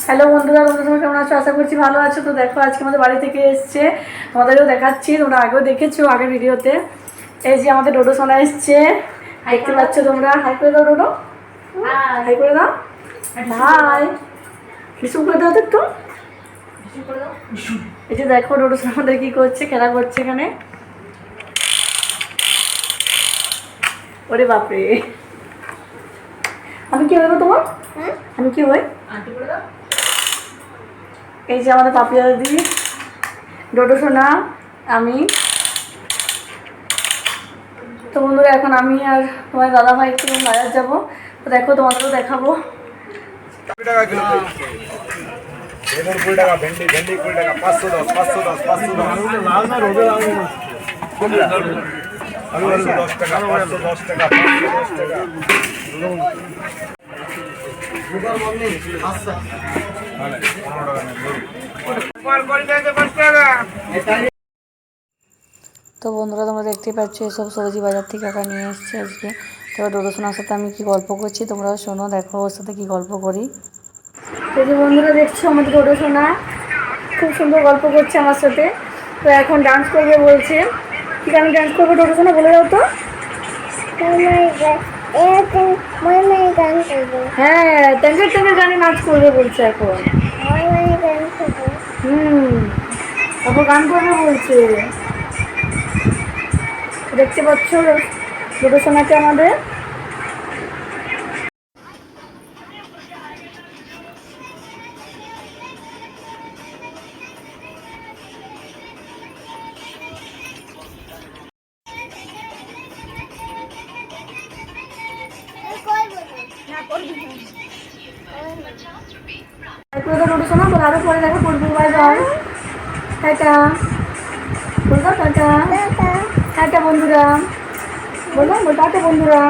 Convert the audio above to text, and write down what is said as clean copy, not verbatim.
Hello বন্ধুরা, তোমরা কেমন আছো? আশা করছি ভালো আছো। তো দেখো আজকে আমাদের বাড়ি থেকে এসছে, তোমাদেরও দেখাচ্ছি, তোমরা আগেও দেখেছো আগের ভিডিওতে। এই যে আমাদের ডোডো সোনা এসছে, দেখতে পাচ্ছ তোমরা। হাই করে দাও ডোডো, হাই করে দাও, হাই বিশু করে দাও তো একটু। এই যে দেখো ডোডো সোনা আমাদের কি করছে, খেলা করছে এখানে। ওরে বাপরে, আমি কি হইব তোমার? আমি কি হই? এই যে আমাদের পাপিয়া দিদি, ডোডো সোনা, আমি। তো বন্ধুরা এখন আমি আর তোমার দাদা ভাই একটু বাজার যাবো। তো দেখো তোমাদেরও দেখাবো। তো বন্ধুরা তোমরা দেখতেই পাচ্ছ এসব সবজি বাজার থেকে একা নিয়ে এসেছি আজকে। তো ডোডো সোনার সাথে আমি কি গল্প করছি তোমরাও শোনো, দেখো ওর সাথে কি গল্প করি। তো যে বন্ধুরা দেখছো আমাদের ডোডো সোনা খুব সুন্দর গল্প করছে আমার সাথে। তো এখন ডান্স করবে বলছে। কি গান ডান্স করবে ডোডো সোনা বলে দাও তো। হ্যাঁ, ট্যাঙ্কের ট্যাঙ্কের গানে নাচ করবে বলছে এখন। তারপর গান করবে বলছে। দেখতে পাচ্ছ ডোডো সোনাকে আমাদের। ডোডো সোনা বলে আরো পরে দেখা করবো। বাই বাই, টাটা বলবো, টাটা টাটা বন্ধুরা, বলো টাটা বন্ধুরা।